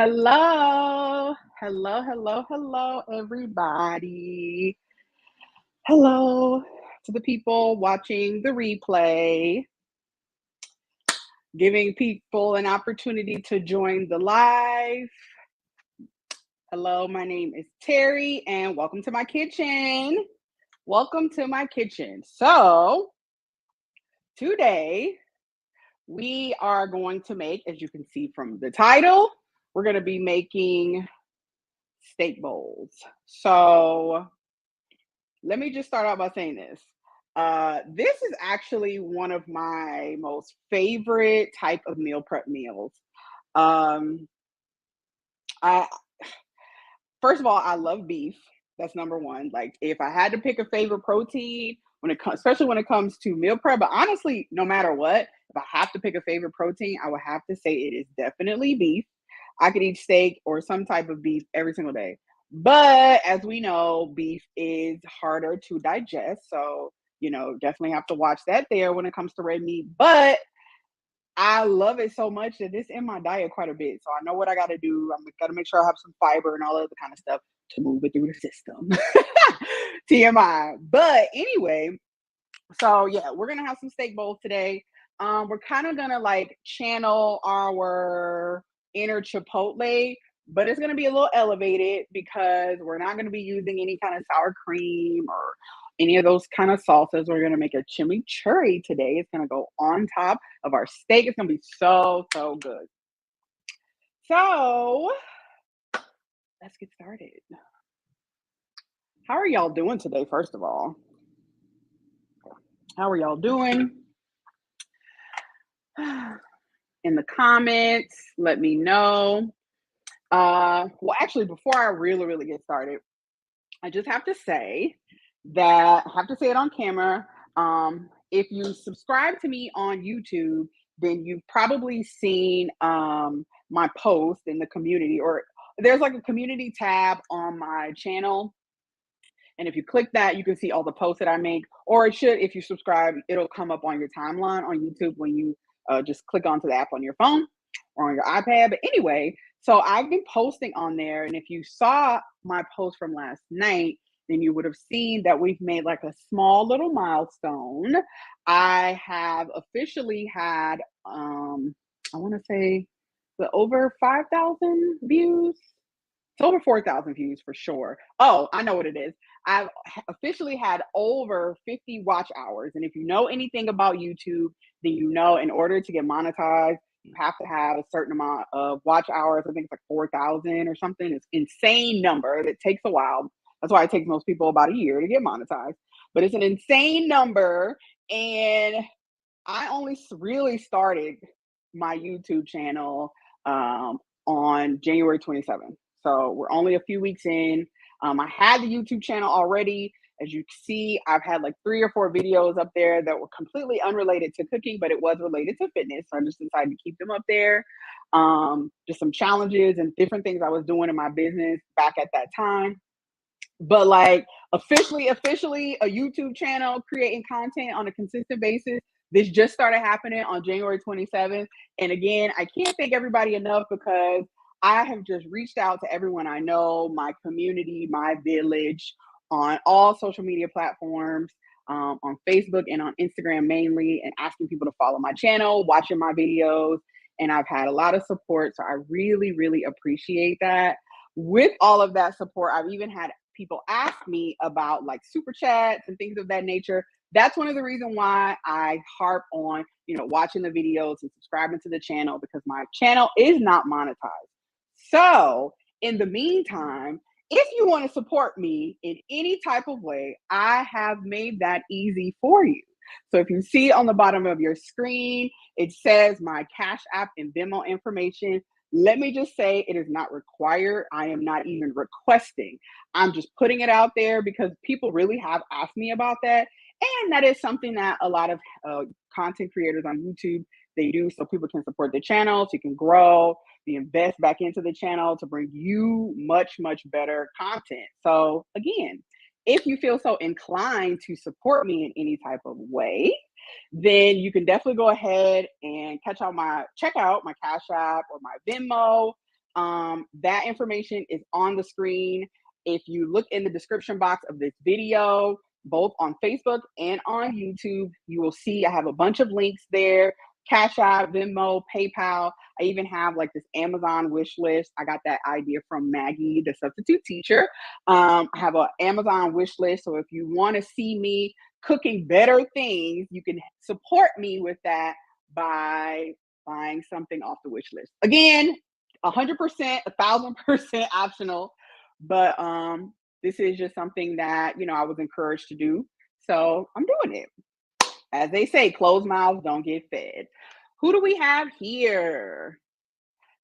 Hello. Hello, everybody. Hello to the people watching the replay, giving people an opportunity to join the live. Hello, my name is Terry, and welcome to my kitchen. Welcome to my kitchen. So, today we are going to make, as you can see from the title, we're going to be making steak bowls. So, let me just start out by saying this. This is actually one of my most favorite type of meal prep meals. Um, I First of all, I love beef. That's number one. Like, if I had to pick a favorite protein when it comes, especially when it comes to meal prep, but honestly, no matter what, if I have to pick a favorite protein, I would have to say it is definitely beef. I could eat steak or some type of beef every single day. But as we know, beef is harder to digest. So, definitely have to watch that there when it comes to red meat. But I love it so much that it's in my diet quite a bit. So I know what I got to do. I'm got to make sure I have some fiber and all other kind of stuff to move it through the system. TMI. But anyway, so yeah, we're gonna have some steak bowls today. We're kind of gonna like channel our inner Chipotle, but it's gonna be a little elevated because we're not gonna be using any kind of sour cream or any of those kind of salsas. We're gonna make a chimichurri today. It's gonna go on top of our steak. It's gonna be so good. So let's get started. How are y'all doing today? First of all, how are y'all doing? In the comments, let me know. Well, actually, before I really get started, I just have to say that I have to say it on camera. If you subscribe to me on YouTube, then you've probably seen my post in the community, or there's like a community tab on my channel. And if you click that, you can see all the posts that I make, or it should, if you subscribe, it'll come up on your timeline on YouTube when you just click onto the app on your phone or on your iPad. But anyway, so I've been posting on there. And if you saw my post from last night, then you would have seen that we've made like a small little milestone. I have officially had, I want to say, over 5,000 views. It's over 4,000 views for sure. Oh, I know what it is. I've officially had over 50 watch hours. And if you know anything about YouTube, then you know in order to get monetized, you have to have a certain amount of watch hours. I think it's like 4,000 or something. It's an insane number that takes a while. That's why it takes most people about a year to get monetized. But it's an insane number. And I only really started my YouTube channel on January 27th. So we're only a few weeks in. I had the YouTube channel already. As you see, I've had like 3 or 4 videos up there that were completely unrelated to cooking, but it was related to fitness. So I just decided to keep them up there. Just some challenges and different things I was doing in my business back at that time. But like officially a YouTube channel creating content on a consistent basis, this just started happening on January 27th. And again, I can't thank everybody enough because I have just reached out to everyone I know, my community, my village, on all social media platforms, on Facebook and on Instagram mainly, and asking people to follow my channel, watching my videos. And I've had a lot of support. So I really appreciate that. With all of that support, I've even had people ask me about like super chats and things of that nature. That's one of the reasons why I harp on, watching the videos and subscribing to the channel, because my channel is not monetized. So in the meantime, if you want to support me in any type of way, I have made that easy for you. So if you see on the bottom of your screen, it says my Cash App and Venmo information. Let me just say it is not required. I am not even requesting. I'm just putting it out there because people really have asked me about that. And that is something that a lot of content creators on YouTube, they do so people can support the channel, so you can grow, you invest back into the channel to bring you much better content. So again, if you feel so inclined to support me in any type of way, then you can definitely go ahead and check out my Cash App or my Venmo. That information is on the screen. If you look in the description box of this video, both on Facebook and on YouTube, you will see I have a bunch of links there. Cash App, Venmo, PayPal. I even have like this Amazon wish list. I got that idea from Maggie, the substitute teacher. I have an Amazon wish list. So if you want to see me cooking better things, you can support me with that by buying something off the wish list. Again, 100%, 1,000% optional, but this is just something that I was encouraged to do, so I'm doing it. As they say, closed mouths don't get fed. Who do we have here?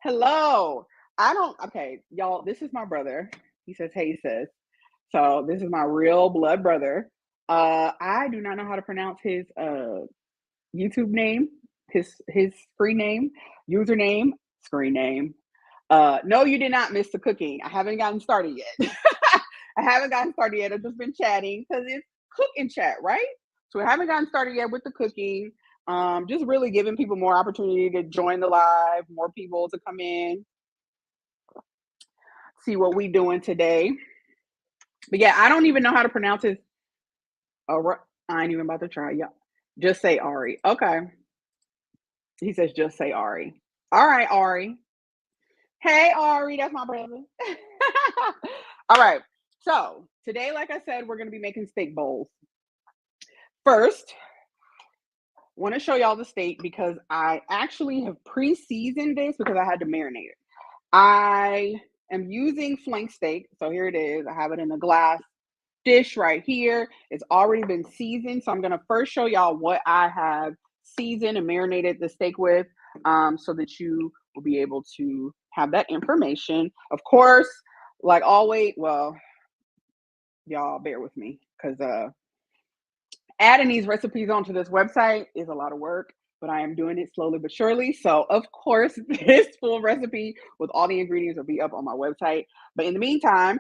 Hello. I don't. Okay, y'all. This is my brother. He says, "Hey, sis." So this is my real blood brother. I do not know how to pronounce his YouTube name, his screen name, username, screen name. No, you did not miss the cooking. I haven't gotten started yet. I haven't gotten started yet. I've just been chatting because it's cook and chat, right? So we haven't gotten started yet with the cooking. Just really giving people more opportunity to join the live, more people to come in, see what we doing today. But yeah, I don't even know how to pronounce his. I ain't even about to try. Yeah, just say Ari. Okay. He says just say Ari. All right, Ari. Hey, Ari, that's my brother. All right. So today, like I said, we're going to be making steak bowls. First, want to show y'all the steak because I actually have pre-seasoned this because I had to marinate it. I am using flank steak. So here it is. I have it in a glass dish right here. It's already been seasoned. So I'm going to first show y'all what I have seasoned and marinated the steak with, so that you will be able to have that information. Of course, like always, well, y'all bear with me because adding these recipes onto this website is a lot of work, but I am doing it slowly but surely. So of course, this full recipe with all the ingredients will be up on my website. But in the meantime,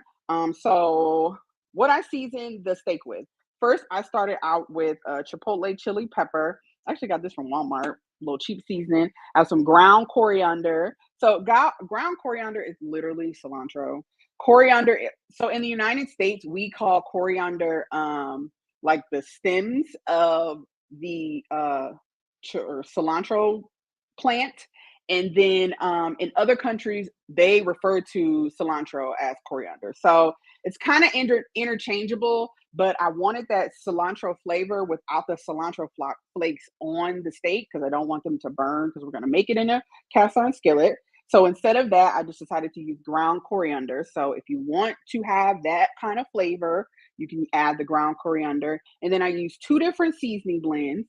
so what I seasoned the steak with. First, I started out with chipotle chili pepper. I actually got this from Walmart, a little cheap seasoning. I have some ground coriander. So ground coriander is literally cilantro. Coriander. So in the United States, we call coriander like the stems of the cilantro plant. And then in other countries, they refer to cilantro as coriander. So it's kind of interchangeable, but I wanted that cilantro flavor without the cilantro flakes on the steak because I don't want them to burn because we're going to make it in a cast iron skillet. So instead of that, I just decided to use ground coriander. So if you want to have that kind of flavor, you can add the ground coriander. And then I use 2 different seasoning blends.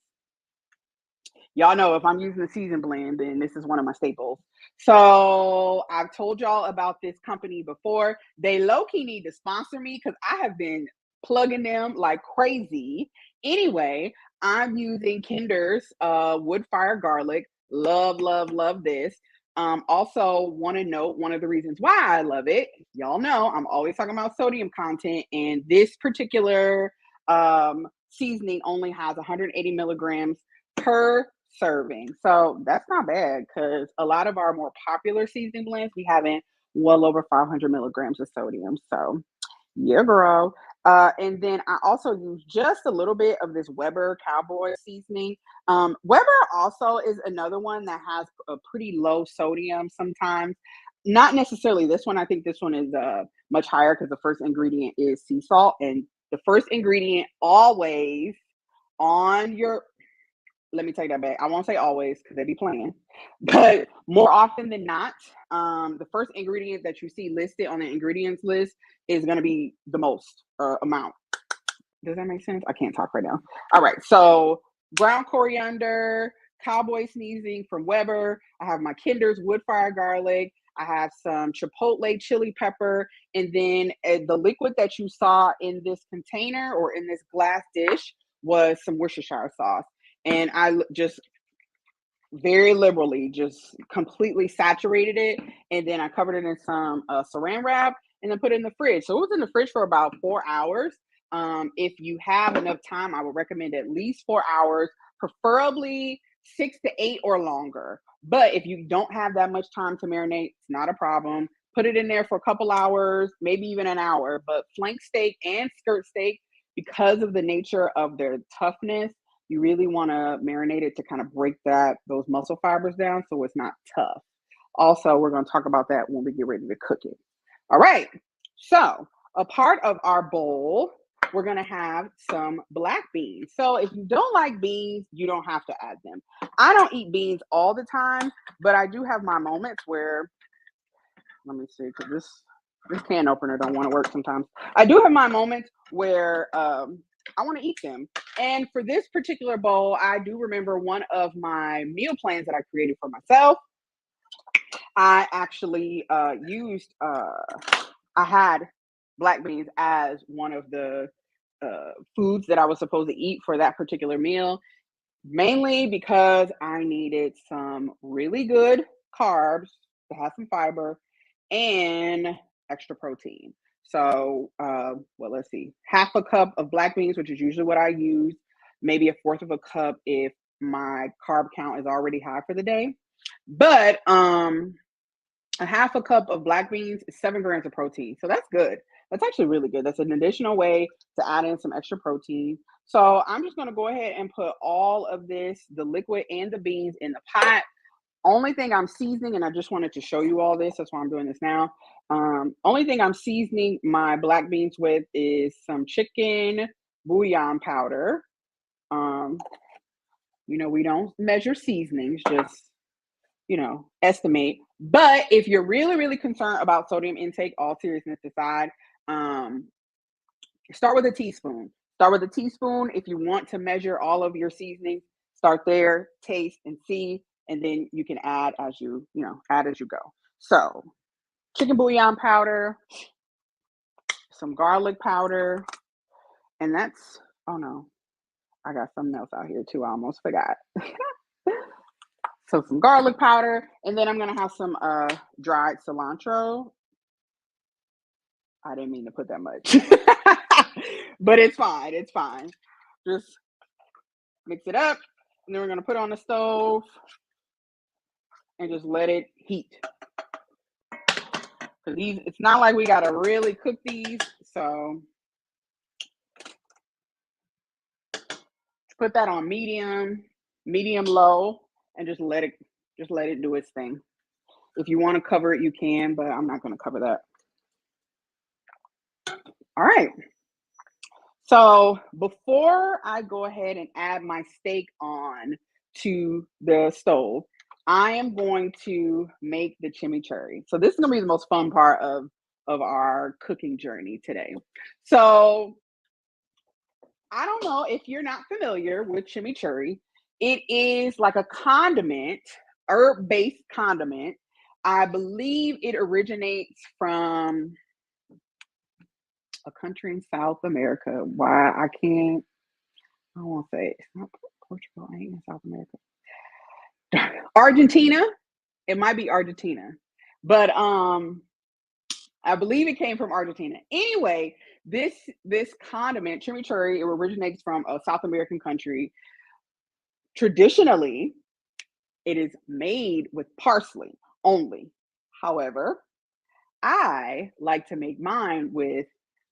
Y'all know if I'm using a season blend, then this is one of my staples. So I've told y'all about this company before. They low-key need to sponsor me because I have been plugging them like crazy. Anyway, I'm using Kinder's wood fire garlic. Love, love, love this. Also want to note one of the reasons why I love it. Y'all know I'm always talking about sodium content, and this particular seasoning only has 180 milligrams per serving. So that's not bad because a lot of our more popular seasoning blends, we have in well over 500 milligrams of sodium. So yeah, girl. And then I also use just a little bit of this Weber cowboy seasoning. Weber also is another one that has a pretty low sodium sometimes. Not necessarily this one. I think this one is much higher because the first ingredient is sea salt. And the first ingredient always on your, let me take that back. I won't say always because they be playing, but more often than not, the first ingredient that you see listed on the ingredients list is going to be the most amount. Does that make sense? I can't talk right now. All right. So ground coriander, cowboy sneezing from Weber. I have my Kinder's wood fire garlic. I have some chipotle chili pepper. And then the liquid that you saw in this container or in this glass dish was some Worcestershire sauce. And I just very liberally just completely saturated it. And then I covered it in some saran wrap and then put it in the fridge. So it was in the fridge for about 4 hours. If you have enough time, I would recommend at least 4 hours, preferably 6 to 8 or longer. But if you don't have that much time to marinate, it's not a problem. Put it in there for a couple hours, maybe even an hour. But flank steak and skirt steak, because of the nature of their toughness, you really want to marinate it to kind of break those muscle fibers down so it's not tough. Also, we're going to talk about that when we get ready to cook it. All right. So, a part of our bowl, we're going to have some black beans. So, if you don't like beans, you don't have to add them. I don't eat beans all the time, but I do have my moments where, let me see, because this can opener don't want to work sometimes. I do have my moments where I want to eat them. And for this particular bowl, I do remember one of my meal plans that I created for myself. I actually I had black beans as one of the foods that I was supposed to eat for that particular meal, mainly because I needed some really good carbs to have some fiber and extra protein. So, well, let's see, half a cup of black beans, which is usually what I use, maybe a fourth of a cup if my carb count is already high for the day. But a half a cup of black beans is 7 grams of protein. So that's good. That's actually really good. That's an additional way to add in some extra protein. So I'm just going to go ahead and put all of this, the liquid and the beans, in the pot. Only thing I'm seasoning, and I just wanted to show you all this, that's why I'm doing this now. Only thing I'm seasoning my black beans with is some chicken bouillon powder. We don't measure seasonings, just estimate. But if you're really, really concerned about sodium intake, all seriousness aside, start with a teaspoon. Start with a teaspoon. If you want to measure all of your seasonings, start there, taste and see, and then you can add as you go. So, chicken bouillon powder, some garlic powder, and that's, oh no, I got something else out here too. I almost forgot. So some garlic powder, and then I'm gonna have some dried cilantro. I didn't mean to put that much, but it's fine. It's fine. Just mix it up, and then we're gonna put it on the stove and just let it heat. Because it's not like we gotta really cook these, so put that on medium low, and just let it do its thing. If you want to cover it, you can, but I'm not going to cover that. All right. So before I go ahead and add my steak on to the stove, I am going to make the chimichurri. So this is going to be the most fun part of our cooking journey today. So I don't know if you're not familiar with chimichurri. It is like a condiment, herb-based condiment. I believe it originates from a country in South America. Why I won't say it. It's not Portugal, ain't in South America. Argentina. It might be Argentina. But I believe it came from Argentina. Anyway, this condiment, chimichurri, it originates from a South American country. Traditionally, it is made with parsley only. However, I like to make mine with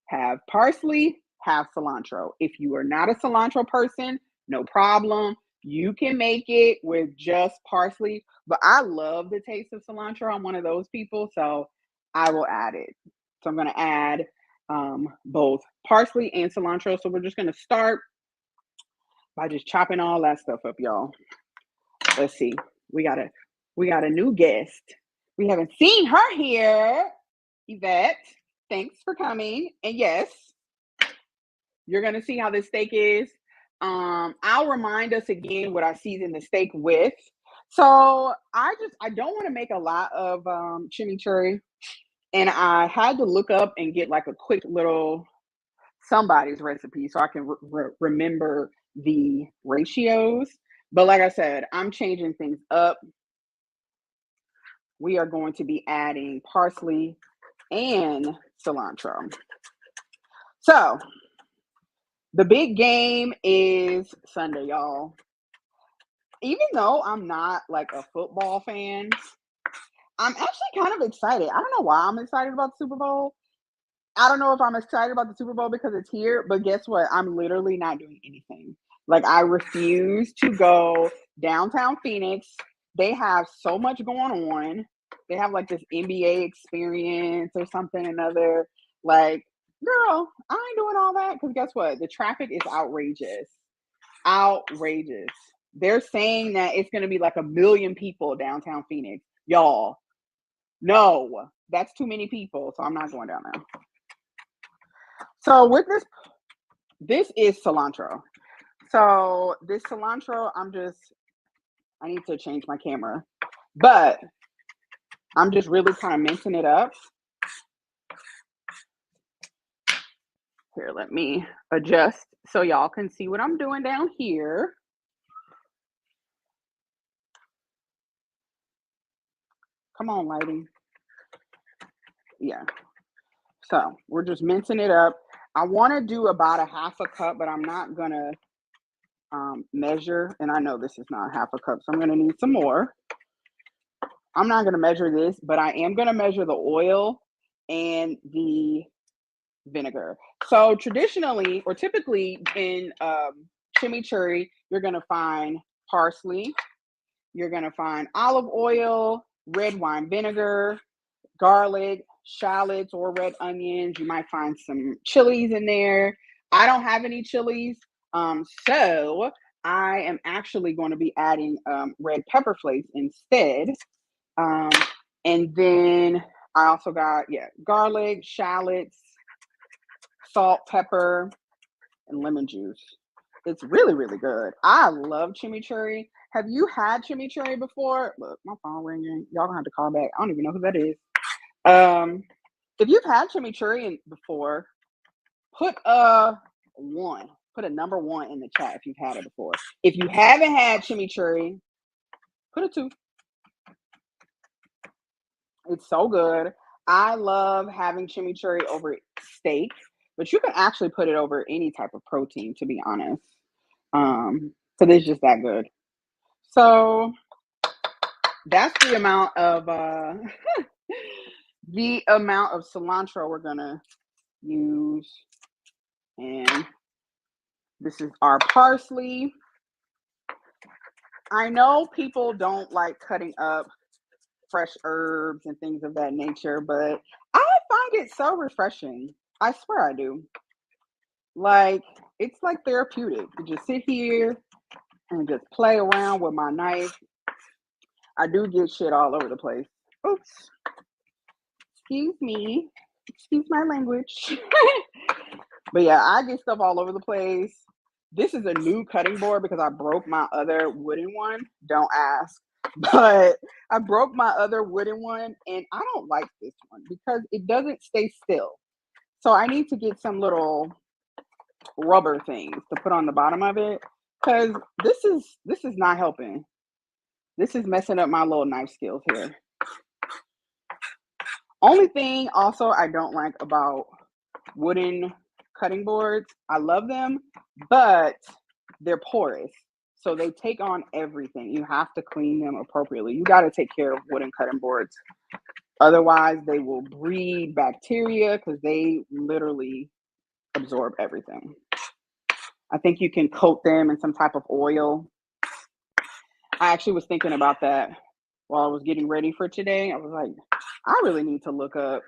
half parsley, half cilantro. If you are not a cilantro person, no problem. You can make it with just parsley, but I love the taste of cilantro. I'm one of those people, so I will add it. So I'm going to add both parsley and cilantro. So we're just going to start by just chopping all that stuff up, y'all. Let's see. We got a new guest. We haven't seen her here. Yvette, thanks for coming. And yes, you're going to see how this steak is. I'll remind us again what I season the steak with. So I don't want to make a lot of chimichurri. And I had to look up and get like a quick little somebody's recipe so I can remember the ratios. But like I said, I'm changing things up. We are going to be adding parsley and cilantro. So the big game is Sunday, y'all. even though I'm not like a football fan, I'm actually kind of excited. I don't know why I'm excited about the Super Bowl. I don't know if I'm excited about the Super Bowl because it's here, but guess what? I'm literally not doing anything. Like, I refuse to go downtown Phoenix. They have so much going on. They have like this NBA experience or something another. Like, girl, I ain't doing all that because guess what? The traffic is outrageous. Outrageous. They're saying that it's going to be like 1 million people downtown Phoenix. Y'all, no, that's too many people. So I'm not going down there. So with this is cilantro. So this cilantro, I need to change my camera, but I'm just really kind of mincing it up. Here, let me adjust so y'all can see what I'm doing down here. Come on, lighting. Yeah. So we're just mincing it up. I want to do about a half a cup, but I'm not gonna measure. And I know this is not half a cup, so I'm gonna need some more. I'm not gonna measure this, but I am gonna measure the oil and the vinegar. So traditionally, or typically in chimichurri, you're gonna find parsley, you're gonna find olive oil, red wine vinegar, garlic, shallots, or red onions. You might find some chilies in there. I don't have any chilies, so I am actually going to be adding red pepper flakes instead. Um, and then I also got, garlic, shallots, salt, pepper, and lemon juice. It's really, really good. I love chimichurri. Have you had chimichurri before? Look, my phone ringing. Y'all gonna have to call back. I don't even know who that is. If you've had chimichurri before, put a one, put a number one in the chat if you've had it before. If you haven't had chimichurri, put a two. It's so good. I love having chimichurri over steak, but you can actually put it over any type of protein, to be honest. So it's just that good. So that's the amount of the amount of cilantro we're gonna use, and this is our parsley. I know people don't like cutting up fresh herbs and things of that nature, but I find it so refreshing. I swear I do. Like, it's like therapeutic to just sit here and just play around with my knife. I do get shit all over the place. Oops. Excuse me. Excuse my language. But yeah, I get stuff all over the place. This is a new cutting board because I broke my other wooden one. Don't ask. But I broke my other wooden one and I don't like this one because it doesn't stay still. So I need to get some little rubber things to put on the bottom of it because this is not helping. This is messing up my little knife skills here. Only thing also I don't like about wooden cutting boards, I love them, but they're porous. So they take on everything. You have to clean them appropriately. You got to take care of wooden cutting boards. Otherwise, they will breed bacteria because they literally absorb everything. I think you can coat them in some type of oil. I actually was thinking about that while I was getting ready for today. I was like, I really need to look up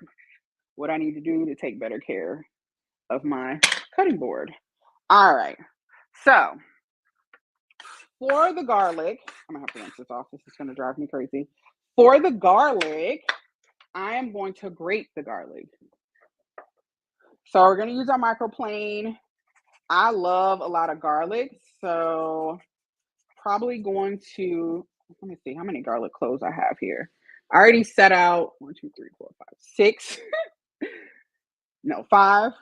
what I need to do to take better care of my cutting board. All right. So for the garlic, I'm gonna have to rinse this off. This is gonna drive me crazy. For the garlic, I am going to grate the garlic. So we're gonna use our microplane. I love a lot of garlic, so probably going to, let me see how many garlic cloves I have here. I already set out 1, 2, 3, 4, 5, 6. No, five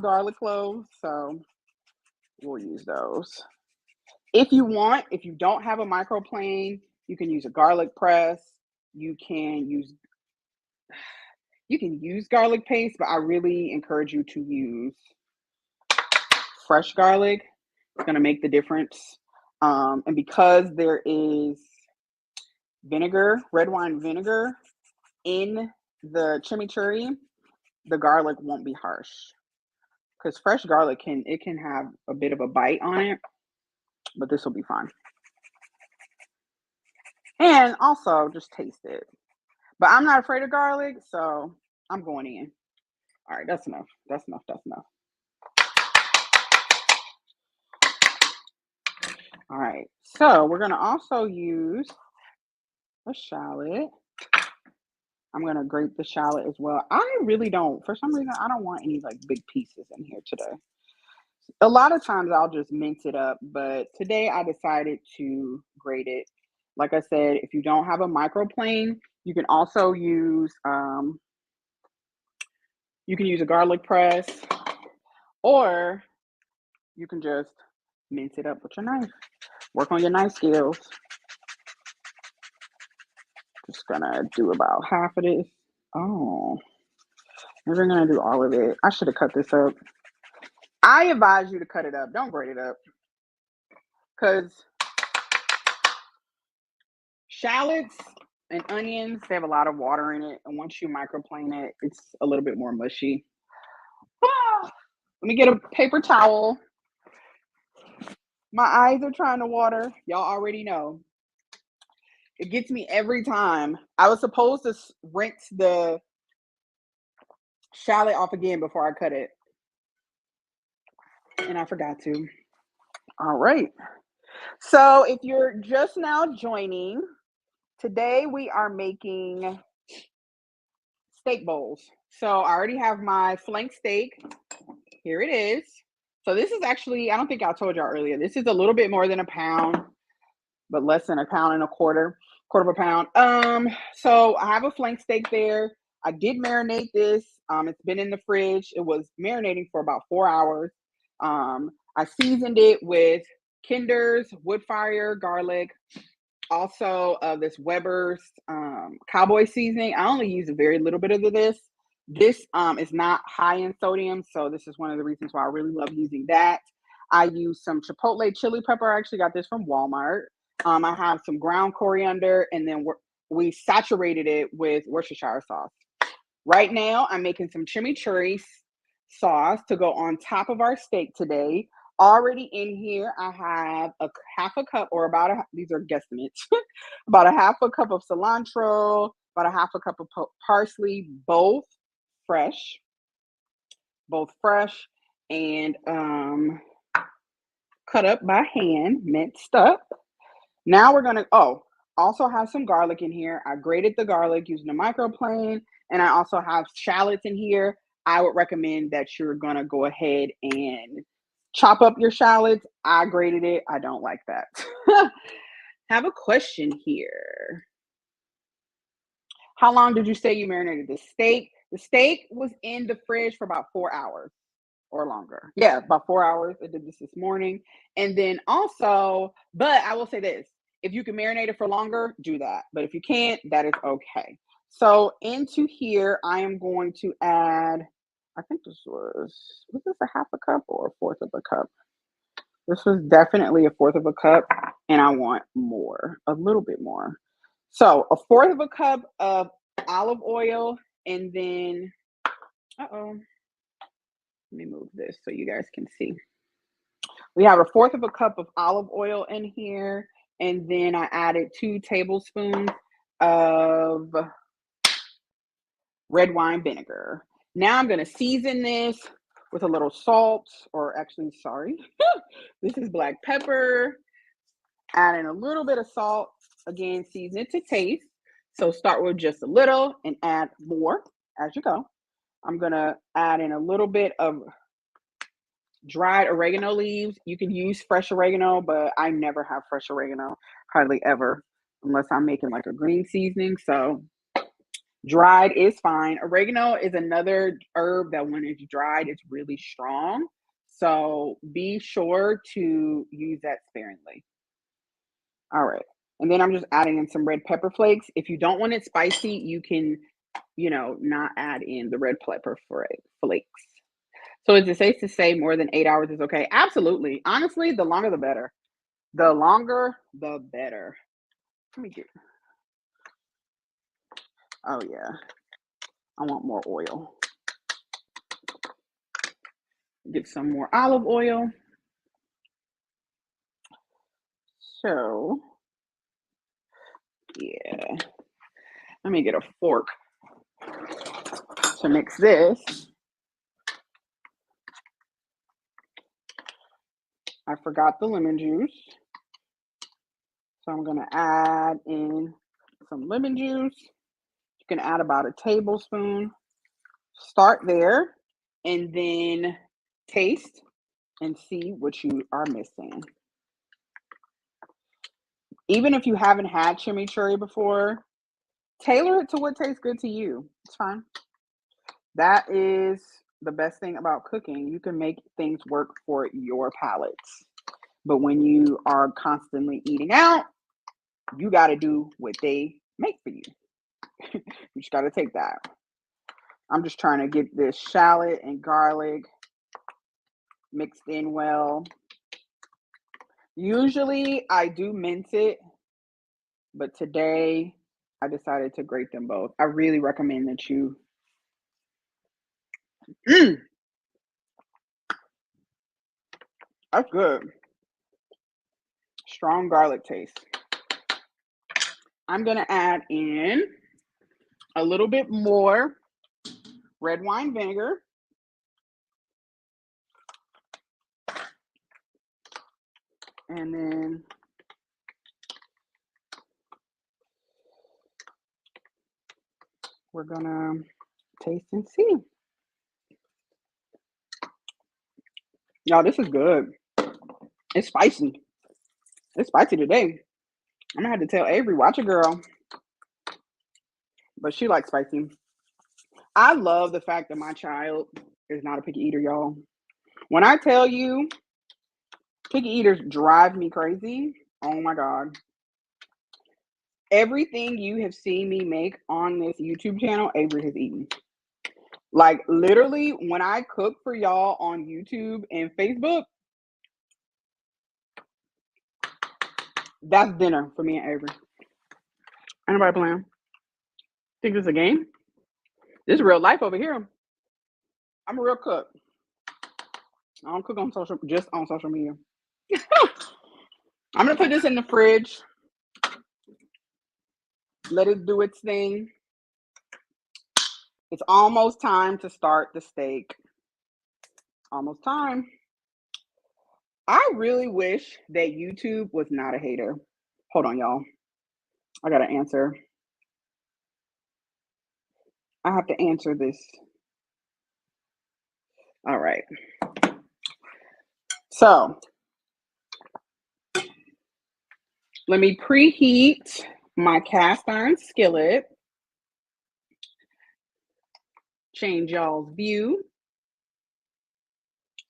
garlic cloves. So we'll use those. If you want, if you don't have a microplane, you can use a garlic press. You can use garlic paste, but I really encourage you to use fresh garlic. It's going to make the difference. And because there is vinegar, red wine vinegar in the chimichurri, the garlic won't be harsh. Because fresh garlic can have a bit of a bite on it, but this will be fine. And also just taste it. But I'm not afraid of garlic, so I'm going in. All right, that's enough. That's enough. That's enough. All right, so we're gonna also use a shallot. I'm gonna grate the shallot as well. I really don't, for some reason, I don't want any like big pieces in here today. A lot of times I'll just mince it up, but today I decided to grate it. Like I said, if you don't have a microplane, you can also use a garlic press, or you can just mince it up with your knife. Work on your knife skills. Just gonna do about half of this. Oh, maybe I'm gonna do all of it. I should have cut this up. I advise you to cut it up. Don't grate it up. Because shallots and onions, they have a lot of water in it. And once you microplane it, it's a little bit more mushy. Let me get a paper towel. My eyes are trying to water. Y'all already know. It gets me every time. I was supposed to rinse the shallot off again before I cut it, and I forgot to. All right. So if you're just now joining, today we are making steak bowls. So I already have my flank steak. Here it is. So this is actually, I don't think I told y'all earlier, this is a little bit more than a pound, but less than a pound and a quarter of a pound. So I have a flank steak there. I did marinate this. It's been in the fridge. It was marinating for about 4 hours. I seasoned it with Kinder's wood fire garlic, also this Weber's cowboy seasoning. I only use a very little bit of this. This is not high in sodium, so this is one of the reasons why I really love using that. I use some chipotle chili pepper. I actually got this from Walmart. I have some ground coriander, and then we saturated it with Worcestershire sauce. Right now, I'm making some chimichurri sauce to go on top of our steak today. Already in here, I have a half a cup, or these are guesstimates, about a half a cup of cilantro, about a half a cup of parsley, both fresh, and cut up by hand, minced up. Now we're gonna, also have some garlic in here. I grated the garlic using a microplane, and I also have shallots in here. I would recommend that you're gonna go ahead and chop up your shallots. I grated it. I don't like that. Have a question here. How long did you say you marinated the steak? The steak was in the fridge for about 4 hours or longer. Yeah, about 4 hours. I did this morning. And then also, but I will say this, if you can marinate it for longer, do that. But if you can't, that is okay. So into here, I am going to add, I think was this a half a cup or a fourth of a cup? This was definitely a fourth of a cup, and I want more, a little bit more. So a fourth of a cup of olive oil, and then, let me move this so you guys can see. We have a fourth of a cup of olive oil in here, and then I added 2 tablespoons of red wine vinegar. Now I'm going to season this with a little salt, or actually, sorry, this is black pepper. Add in a little bit of salt. Again, season it to taste. So start with just a little and add more as you go. I'm going to add in a little bit of dried oregano leaves. You can use fresh oregano, but I never have fresh oregano, hardly ever, unless I'm making like a green seasoning. So dried is fine. Oregano is another herb that when it's dried, it's really strong. So be sure to use that sparingly. All right. And then I'm just adding in some red pepper flakes. If you don't want it spicy, you can, not add in the red pepper flakes. So is it safe to say more than 8 hours is okay? Absolutely. Honestly, the longer the better. The longer, the better. Let me get, oh yeah, I want more oil. Get some more olive oil. So, yeah, let me get a fork to mix this. I forgot the lemon juice. So I'm gonna add in some lemon juice. You can add about a tablespoon. Start there and then taste and see what you are missing. Even if you haven't had chimichurri before, tailor it to what tastes good to you. It's fine. That is the best thing about cooking. You can make things work for your palates. But when you are constantly eating out, you got to do what they make for you. You just got to take that. I'm just trying to get this shallot and garlic mixed in well. Usually I do mince it, but today I decided to grate them both. I really recommend that you. That's good. Strong garlic taste. I'm going to add in a little bit more red wine vinegar. And then we're going to taste and see. Y'all, this is good. It's spicy. It's spicy today. I'm going to have to tell Avery, watch a girl. But she likes spicy. I love the fact that my child is not a picky eater, y'all. When I tell you, picky eaters drive me crazy. Oh my God. Everything you have seen me make on this YouTube channel, Avery has eaten. Like literally, when I cook for y'all on YouTube and Facebook, that's dinner for me and Avery. Anybody playing? Think this is a game? This is real life over here. I'm a real cook. I don't cook on just on social media. I'm gonna put this in the fridge. Let it do its thing. It's almost time to start the steak. Almost time. I really wish that YouTube was not a hater. Hold on, y'all. I gotta answer. I have to answer this. All right. So let me preheat my cast iron skillet. Change y'all's view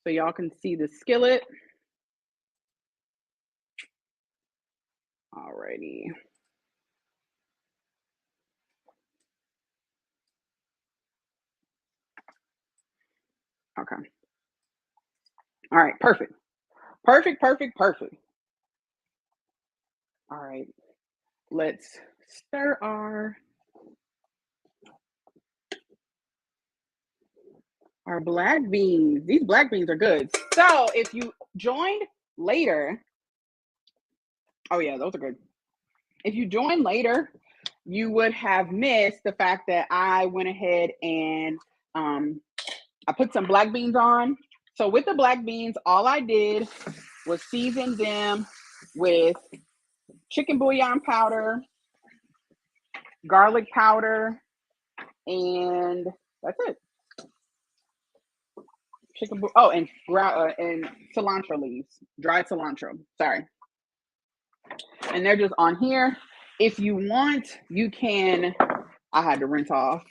so y'all can see the skillet. Alrighty. Okay. All right, perfect. Perfect. All right. Let's stir our black beans. These black beans are good. So if you joined later, oh yeah, those are good. If you joined later, you would have missed the fact that I went ahead and I put some black beans on. So with the black beans, all I did was season them with chicken bouillon powder, garlic powder, and that's it. And cilantro leaves, dried cilantro. Sorry. And they're just on here. If you want, you can. I had to rinse off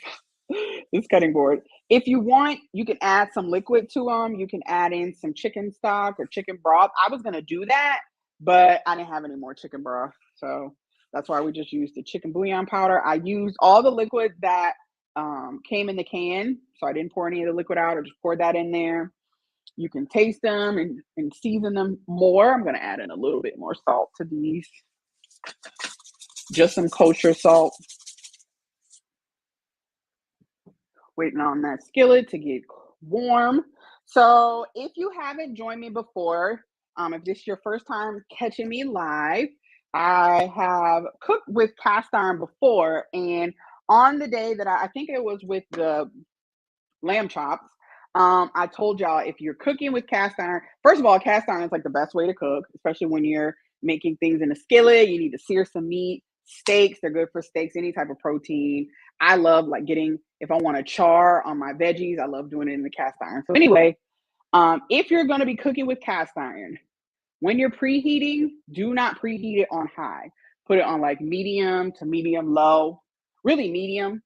this cutting board. If you want, you can add some liquid to them. You can add in some chicken stock or chicken broth. I was gonna do that, but I didn't have any more chicken broth, so that's why we just used the chicken bouillon powder. I used all the liquid that came in the can, so I didn't pour any of the liquid out or just pour that in there. You can taste them and season them more. I'm going to add in a little bit more salt to these, just some kosher salt. Waiting on that skillet to get warm. So if you haven't joined me before, if this is your first time catching me live, I have cooked with cast iron before. And on the day that I think it was with the lamb chops, I told y'all if you're cooking with cast iron, first of all, cast iron is like the best way to cook, especially when you're making things in a skillet. You need to sear some meat. Steaks, they're good for steaks, any type of protein. I love like getting, if I want to char on my veggies, I love doing it in the cast iron. So anyway, if you're going to be cooking with cast iron, when you're preheating, do not preheat it on high. Put it on like medium to medium low, really medium,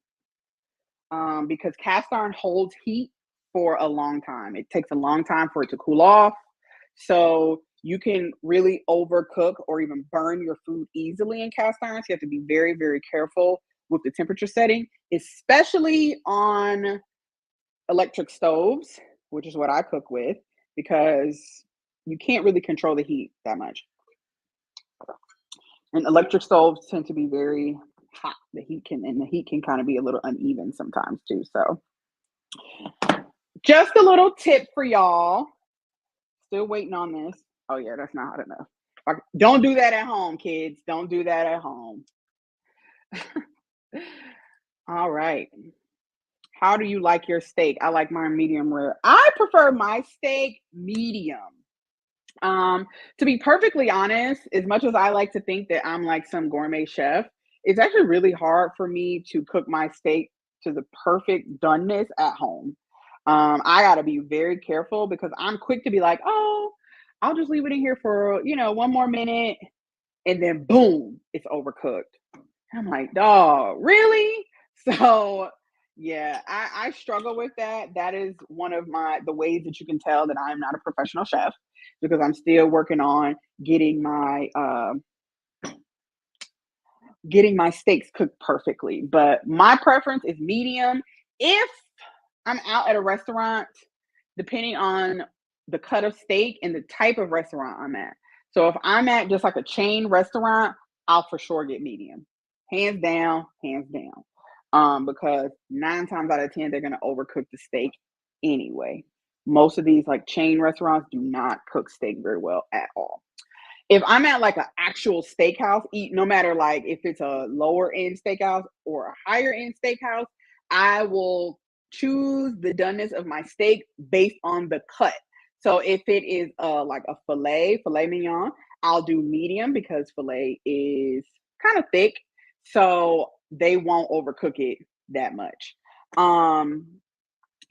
because cast iron holds heat for a long time. It takes a long time for it to cool off. So you can really overcook or even burn your food easily in cast iron. So you have to be very, very careful with the temperature setting, especially on electric stoves, which is what I cook with, because you can't really control the heat that much. And electric stoves tend to be very hot. The heat can kind of be a little uneven sometimes too. So just a little tip for y'all. Still waiting on this. Oh yeah, that's not hot enough. Don't do that at home, kids. Don't do that at home. All right. How do you like your steak? I like mine medium rare. I prefer my steak medium. To be perfectly honest, as much as I like to think that I'm like some gourmet chef, it's actually really hard for me to cook my steak to the perfect doneness at home. I got to be very careful because I'm quick to be like, oh, I'll just leave it in here for, one more minute. And then boom, it's overcooked. I'm like, dog, really? So yeah, I struggle with that. That is one of the ways that you can tell that I'm not a professional chef, because I'm still working on getting my steaks cooked perfectly. But my preference is medium. If I'm out at a restaurant, depending on the cut of steak and the type of restaurant I'm at. So if I'm at just like a chain restaurant, I'll for sure get medium. Hands down, hands down. Because 9 times out of 10, they're gonna overcook the steak anyway. Most of these like chain restaurants do not cook steak very well at all. If I'm at like an actual steakhouse, no matter like if it's a lower end steakhouse or a higher end steakhouse, I will choose the doneness of my steak based on the cut. So if it is like a filet mignon, I'll do medium because filet is kind of thick, so they won't overcook it that much.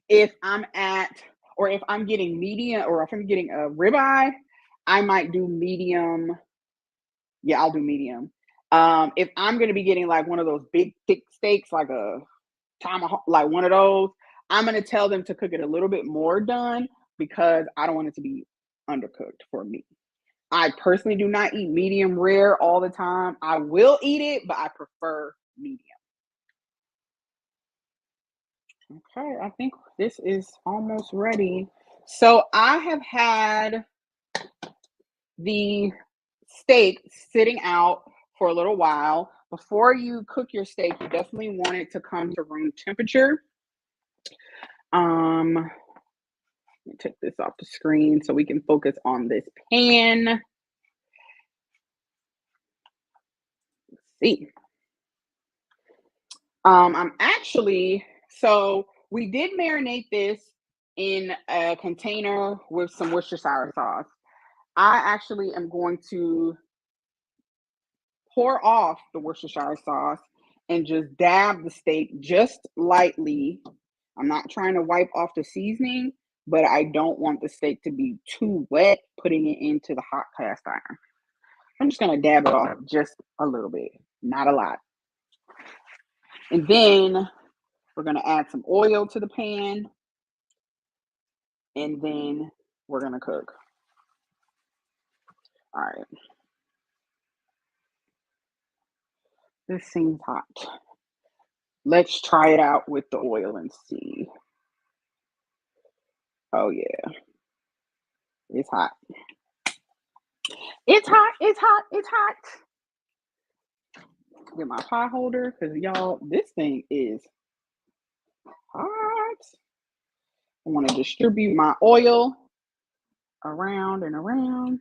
If I'm at, or if I'm getting medium, or if I'm getting a ribeye, I might do medium. Yeah, I'll do medium. If I'm gonna be getting like one of those big thick steaks, like a tomahawk, like one of those, I'm gonna tell them to cook it a little bit more done because I don't want it to be undercooked for me. I personally do not eat medium rare all the time. I will eat it, but I prefer medium. Okay, I think this is almost ready. So I have had the steak sitting out for a little while. Before you cook your steak, you definitely want it to come to room temperature. Let me take this off the screen so we can focus on this pan. Let's see. So we did marinate this in a container with some Worcestershire sauce. I actually am going to pour off the Worcestershire sauce and just dab the steak just lightly. I'm not trying to wipe off the seasoning, but I don't want the steak to be too wet putting it into the hot cast iron. I'm just going to dab it off just a little bit, not a lot. And then we're going to add some oil to the pan, and then we're going to cook. All right. This seems hot. Let's try it out with the oil and see. Oh, yeah. It's hot. It's hot. It's hot. It's hot. Get my pie holder because y'all, this thing is hot. I want to distribute my oil around and around.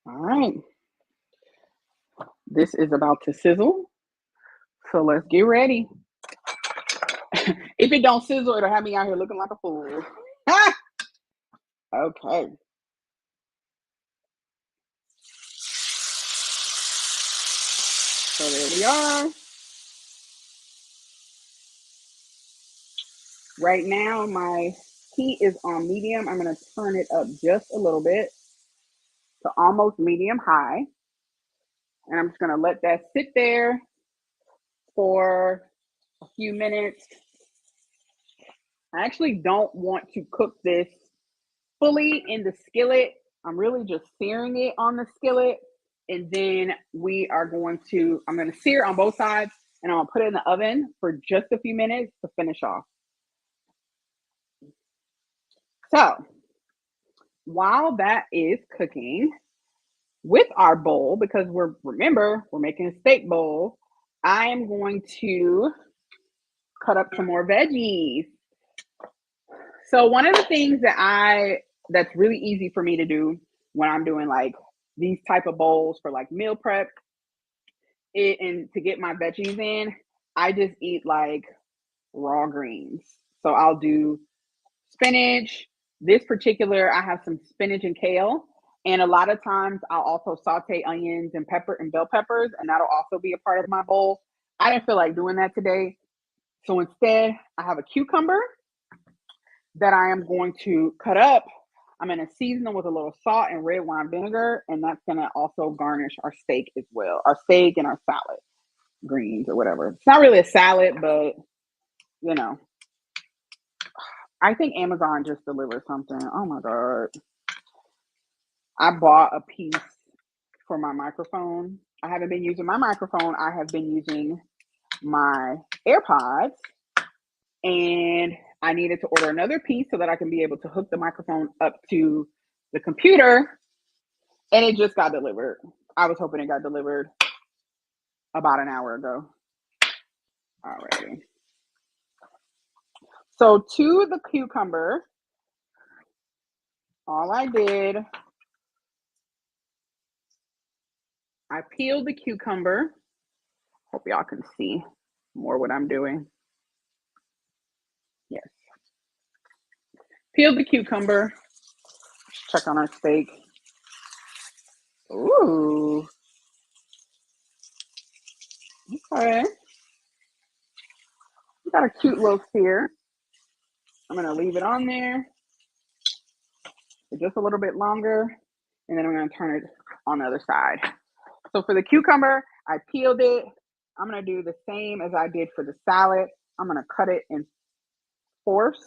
All right. This is about to sizzle. So let's get ready. If it don't sizzle, it'll have me out here looking like a fool. Okay. So there we are. Right now, my heat is on medium. I'm going to turn it up just a little bit to almost medium high. And I'm just going to let that sit there for a few minutes. I actually don't want to cook this fully in the skillet. I'm really just searing it on the skillet. And then I'm going to sear on both sides and I'm going to put it in the oven for just a few minutes to finish off. So while that is cooking with our bowl, because we're making a steak bowl, I am going to cut up some more veggies. So one of the things that's really easy for me to do when I'm doing like these type of bowls for like meal prep and to get my veggies in, I just eat like raw greens. So I'll do spinach. This particular, I have some spinach and kale. And a lot of times I'll also saute onions and pepper and bell peppers, and that'll also be a part of my bowl. I didn't feel like doing that today. So instead, I have a cucumber that I am going to cut up. I'm going to season them with a little salt and red wine vinegar, and that's going to also garnish our steak as well. Our steak and our salad greens or whatever. It's not really a salad, but you know. I think Amazon just delivered something. Oh my God. I bought a piece for my microphone. I haven't been using my microphone. I have been using my AirPods, and I needed to order another piece so that I can be able to hook the microphone up to the computer, and it just got delivered. I was hoping it got delivered about an hour ago. Alrighty. So to the cucumber, all I did, I peeled the cucumber. Hope y'all can see more what I'm doing. Yes. Peeled the cucumber. Check on our steak. Ooh. Okay. We got a cute little sear. I'm going to leave it on there for just a little bit longer, and then I'm going to turn it on the other side. So for the cucumber, I peeled it. I'm going to do the same as I did for the salad. I'm going to cut it in fourths.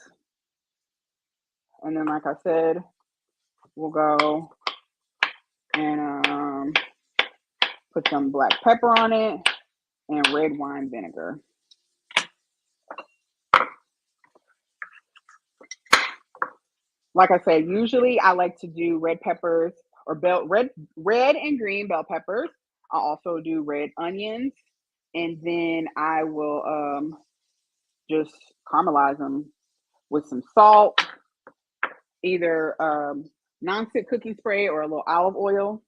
And then, like I said, we'll go and put some black pepper on it and red wine vinegar. Like I said, usually I like to do red peppers or red and green bell peppers. I also do red onions, and then I will just caramelize them with some salt, either non-stick cooking spray or a little olive oil.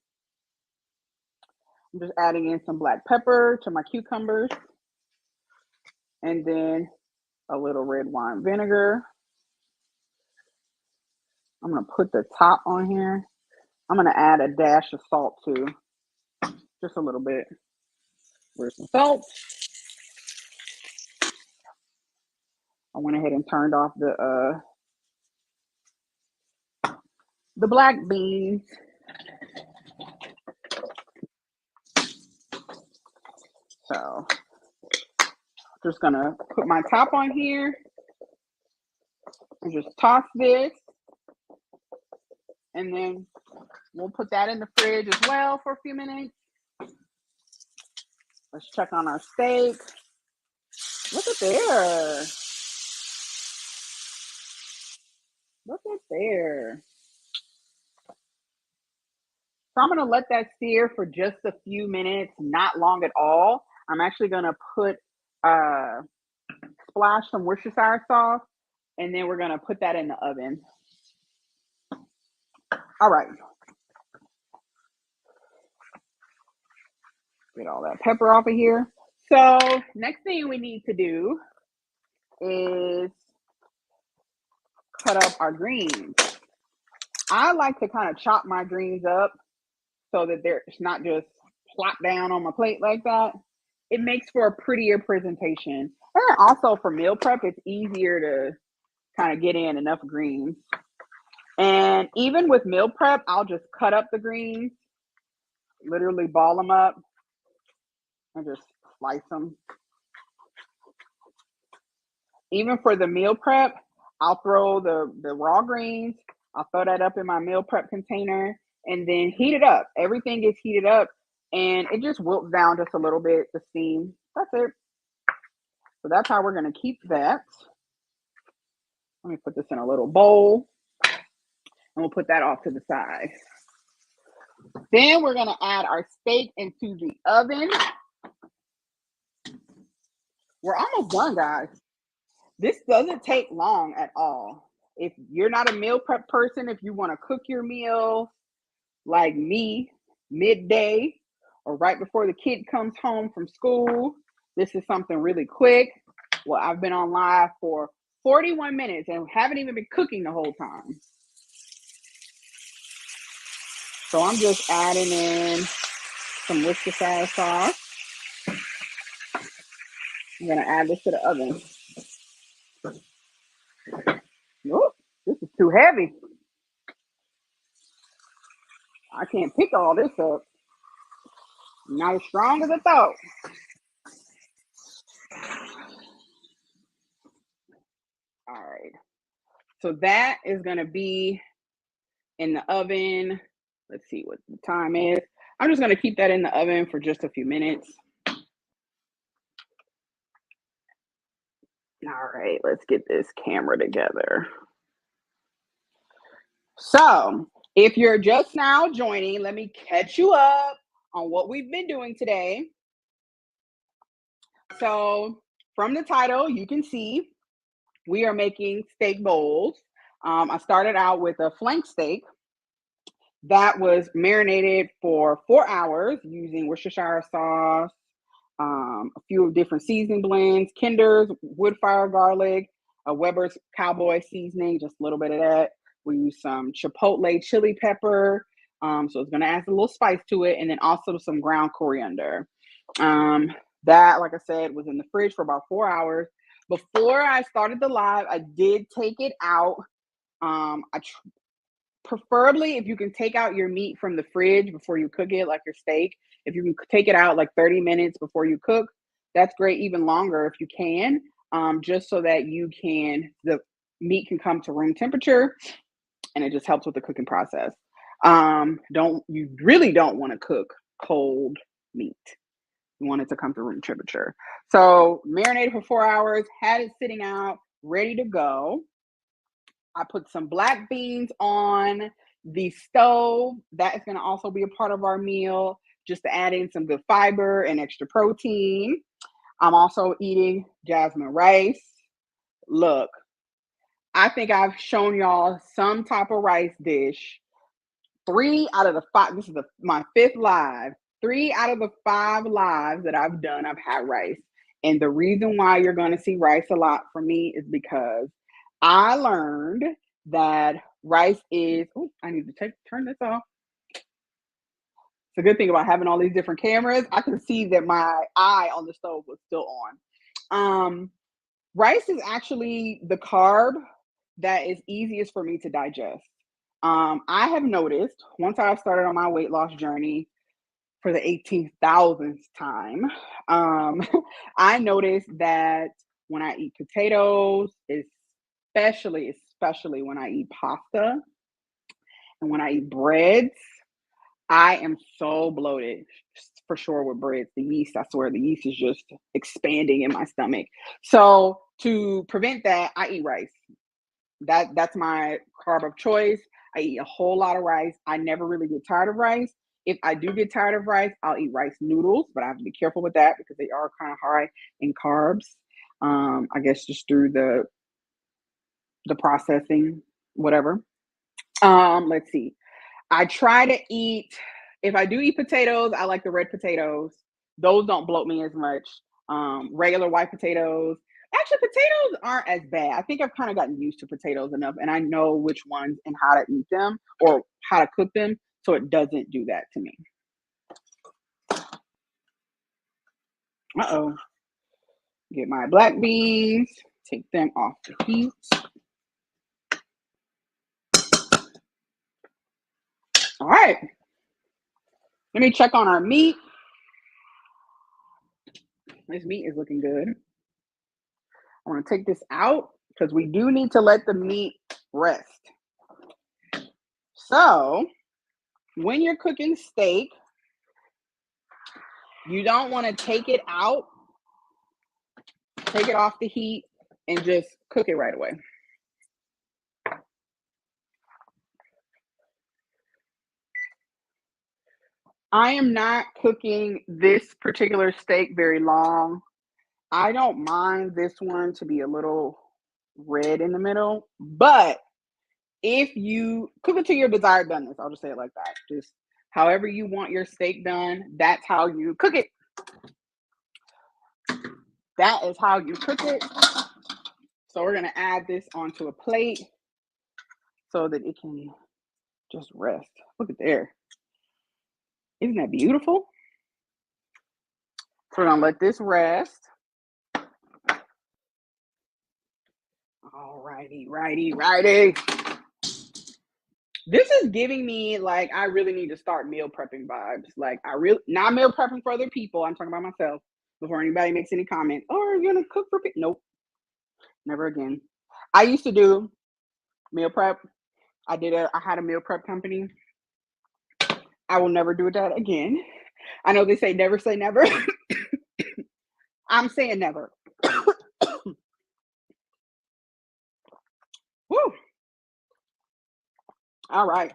I'm just adding in some black pepper to my cucumbers, and then a little red wine vinegar. I'm going to put the top on here. I'm going to add a dash of salt too, just a little bit. Where's some salt? I went ahead and turned off the black beans. So just gonna put my top on here and just toss this, and then we'll put that in the fridge as well for a few minutes. Let's check on our steak. Look at there. there. So I'm gonna let that sear for just a few minutes, not long at all. I'm actually gonna put splash some Worcestershire sauce, and then we're gonna put that in the oven. All right. Get all that pepper off of here. So next thing we need to do is cut up our greens. I like to kind of chop my greens up so that they're not just plop down on my plate like that. It makes for a prettier presentation. And also for meal prep, it's easier to kind of get in enough greens. And even with meal prep, I'll just cut up the greens, literally ball them up and just slice them. Even for the meal prep, I'll throw the raw greens, I'll throw that up in my meal prep container and then heat it up. Everything gets heated up and it just wilts down just a little bit, the steam. That's it. So that's how we're going to keep that. Let me put this in a little bowl and we'll put that off to the side. Then we're going to add our steak into the oven. We're almost done, guys. This doesn't take long at all. If you're not a meal prep person, if you want to cook your meal like me, midday or right before the kid comes home from school, this is something really quick. Well, I've been on live for 41 minutes and haven't even been cooking the whole time. So I'm just adding in some Worcestershire sauce. I'm going to add this to the oven. Nope, this is too heavy. I can't pick all this up. Not as strong as I thought. All right. So that is going to be in the oven. Let's see what the time is. I'm just going to keep that in the oven for just a few minutes. All right, let's get this camera together. So if you're just now joining, let me catch you up on what we've been doing today. So from the title, you can see we are making steak bowls. I started out with a flank steak that was marinated for 4 hours using Worcestershire sauce, a few different seasoning blends, Kinder's wood fire garlic, a Weber's cowboy seasoning, just a little bit of that. We use some chipotle chili pepper, so it's going to add a little spice to it, and then also some ground coriander. That, like I said, was in the fridge for about 4 hours. Before I started the live, I did take it out. Preferably, if you can take out your meat from the fridge before you cook it, like your steak, if you can take it out like 30 minutes before you cook, that's great. Even longer if you can, just so that the meat can come to room temperature, and it just helps with the cooking process. You really don't want to cook cold meat. You want it to come to room temperature. So marinated for 4 hours, had it sitting out, ready to go. I put some black beans on the stove. That is going to also be a part of our meal, just to add in some good fiber and extra protein. I'm also eating jasmine rice. Look, I think I've shown y'all some type of rice dish. 3 out of the 5, this is my 5th live. 3 out of the 5 lives that I've done, I've had rice. And the reason why you're going to see rice a lot from me is because I learned that rice is, I need to turn this off. It's a good thing about having all these different cameras. I can see that my eye on the stove was still on. Rice is actually the carb that is easiest for me to digest. I have noticed once I started on my weight loss journey for the 18,000th time, I noticed that when I eat potatoes, especially when I eat pasta and when I eat breads, I am so bloated, for sure, with breads. The yeast, I swear, the yeast is just expanding in my stomach. So to prevent that, I eat rice. That's my carb of choice. I eat a whole lot of rice. I never really get tired of rice. If I do get tired of rice, I'll eat rice noodles, but I have to be careful with that because they are kind of high in carbs. I guess just through the processing, whatever. Let's see. I try to eat, if I do eat potatoes, I like the red potatoes. Those don't bloat me as much. Regular white potatoes. Actually, potatoes aren't as bad. I think I've kind of gotten used to potatoes enough and I know which ones and how to eat them or how to cook them so it doesn't do that to me. Uh-oh. Get my black beans, take them off the heat. All right. Let me check on our meat. This meat is looking good. I want to take this out because we do need to let the meat rest. So when you're cooking steak, you don't want to take it out, take it off the heat, and just cook it right away. I am not cooking this particular steak very long. I don't mind this one to be a little red in the middle, but if you cook it to your desired doneness, I'll just say it like that. Just however you want your steak done, that's how you cook it. That is how you cook it. So we're going to add this onto a plate so that it can just rest. Look at there. Isn't that beautiful? So we're going to let this rest. All righty. This is giving me like I really need to start meal prepping vibes. Like not meal prepping for other people. I'm talking about myself. Before anybody makes any comment, oh, are you gonna cook for people? Nope, never again. I used to do meal prep. I had a meal prep company. I will never do that again. I know they say never say never. I'm saying never. Woo. All right.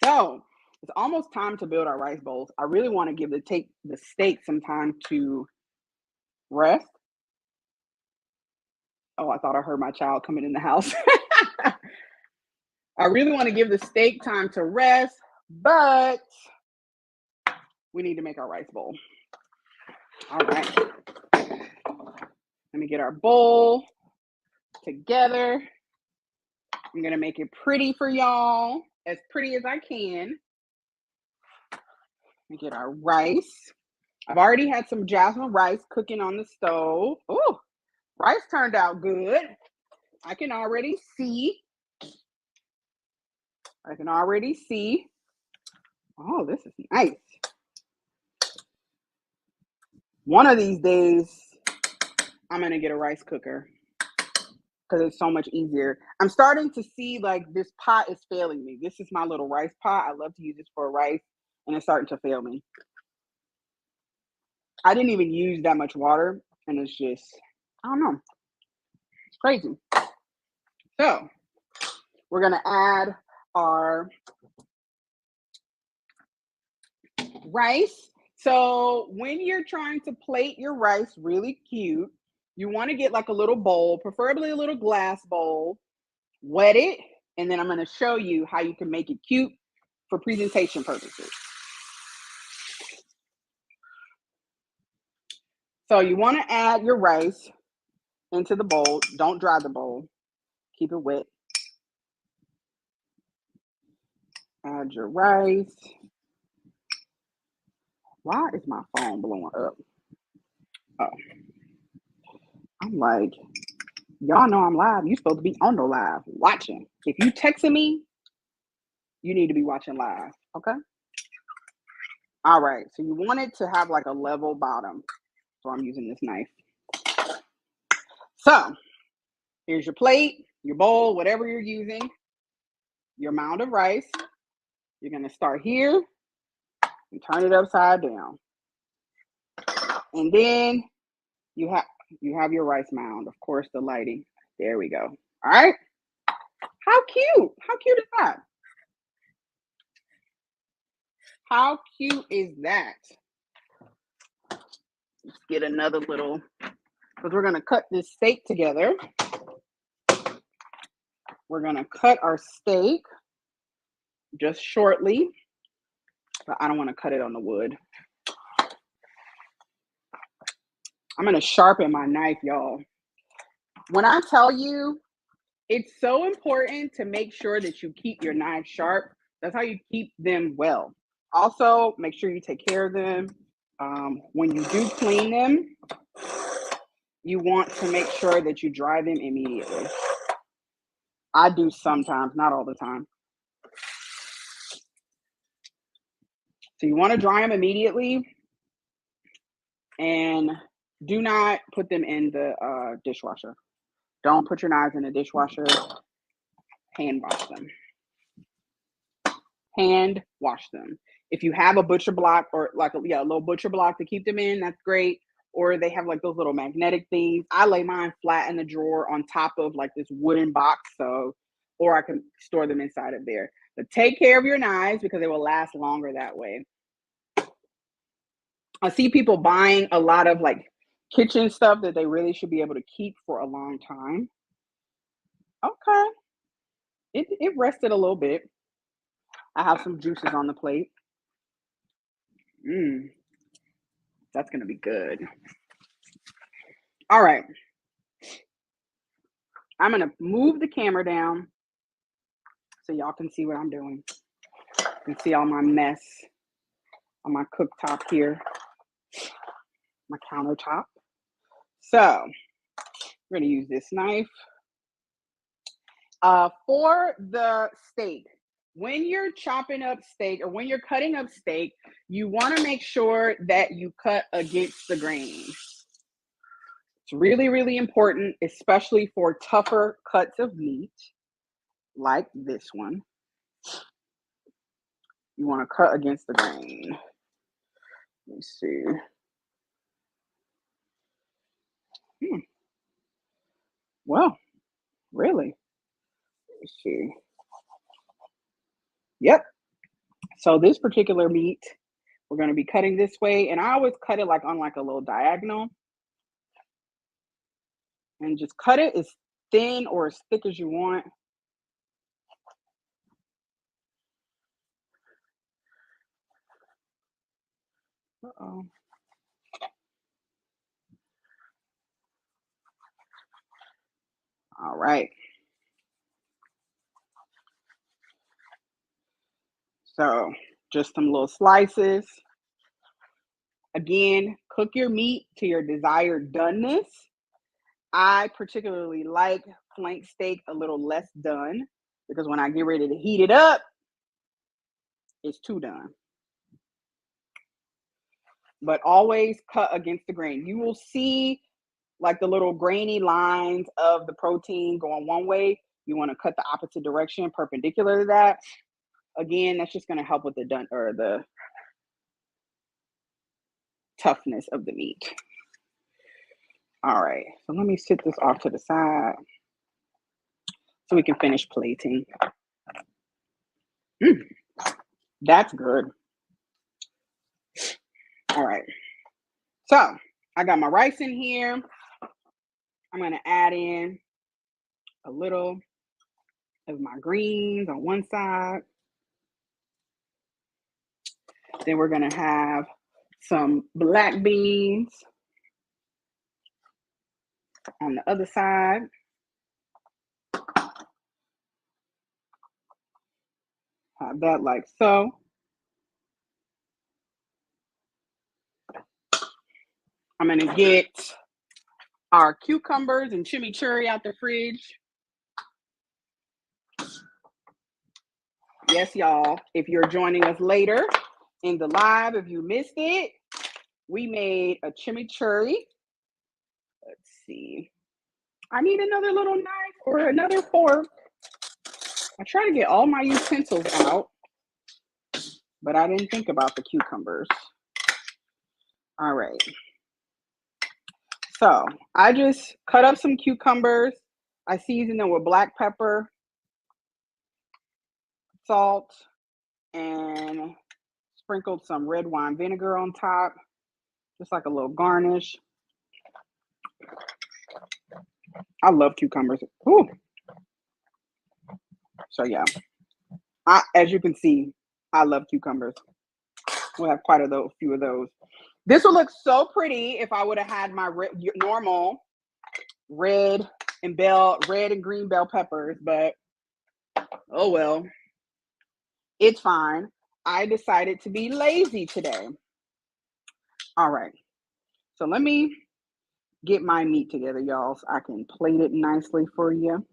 So it's almost time to build our rice bowls. I really want to take the steak some time to rest. Oh, I thought I heard my child coming in the house. I really want to give the steak time to rest, but we need to make our rice bowl. All right. Let me get our bowl together. I'm going to make it pretty for y'all, as pretty as I can. Let me get our rice. I've already had some jasmine rice cooking on the stove. Oh, rice turned out good. I can already see. Oh, this is nice. One of these days, I'm going to get a rice cooker because it's so much easier. I'm starting to see like this pot is failing me. This is my little rice pot. I love to use this for rice, and it's starting to fail me. I didn't even use that much water, and it's just, I don't know. It's crazy. So we're going to add our rice. So when you're trying to plate your rice really cute, you want to get like a little bowl, preferably a little glass bowl, wet it, and then I'm going to show you how you can make it cute for presentation purposes. So you want to add your rice into the bowl. Don't dry the bowl. Keep it wet. Add your rice. Why is my phone blowing up? Oh. I'm like, y'all know I'm live. You're supposed to be on the live, watching. If you texting me, you need to be watching live, okay? All right, so you want it to have like a level bottom. So I'm using this knife. So here's your plate, your bowl, whatever you're using, your mound of rice. You're gonna start here and turn it upside down. And then you have your rice mound. Of course, the lighting. There we go. All right. How cute. How cute is that? How cute is that? Let's get another little, because we're going to cut this steak together. We're going to cut our steak just shortly, but I don't want to cut it on the wood. I'm going to sharpen my knife, y'all. When I tell you, it's so important to make sure that you keep your knives sharp. That's how you keep them well. Also, make sure you take care of them. When you do clean them, you want to make sure that you dry them immediately. I do sometimes, not all the time. So you want to dry them immediately, and do not put them in the dishwasher. Don't put your knives in the dishwasher. Hand wash them. Hand wash them. If you have a butcher block or like a little butcher block to keep them in, that's great. Or they have like those little magnetic things. I lay mine flat in the drawer on top of like this wooden box, or I can store them inside of there. But take care of your knives because they will last longer that way. I see people buying a lot of like kitchen stuff that they really should be able to keep for a long time. Okay. It rested a little bit. I have some juices on the plate. That's going to be good. All right. I'm going to move the camera down so y'all can see what I'm doing. You can see all my mess on my cooktop here, my countertop. So we're going to use this knife. For the steak, when you're chopping up steak or when you're cutting up steak, you want to make sure that you cut against the grain. It's really, really important, especially for tougher cuts of meat like this one. You want to cut against the grain. Let me see. Well, really? Let me see. Yep. So this particular meat, we're going to be cutting this way. And I always cut it like on like a little diagonal. And just cut it as thin or as thick as you want. Uh-oh. All right. So just some little slices. Again, cook your meat to your desired doneness. I particularly like flank steak a little less done because when I get ready to heat it up, it's too done. But always cut against the grain. You will see like the little grainy lines of the protein going one way. You want to cut the opposite direction, perpendicular to that. Again, that's just going to help with the toughness of the meat. All right, so let me sit this off to the side so we can finish plating. That's good. All right, so I got my rice in here. I'm going to add in a little of my greens on one side. Then we're going to have some black beans on the other side. Have that like so. I'm going to get our cucumbers and chimichurri out the fridge. Yes, y'all, if you're joining us later in the live, if you missed it, we made a chimichurri. Let's see. I need another little knife or another fork. I try to get all my utensils out, but I didn't think about the cucumbers. All right. So I just cut up some cucumbers. I seasoned them with black pepper salt, and sprinkled some red wine vinegar on top, just like a little garnish. I love cucumbers. Ooh. So yeah, as you can see, I love cucumbers. We'll have quite a few of those. This would look so pretty if I would have had my normal red and green bell peppers, but oh well, it's fine. I decided to be lazy today. All right, so let me get my meat together, y'all, so I can plate it nicely for you.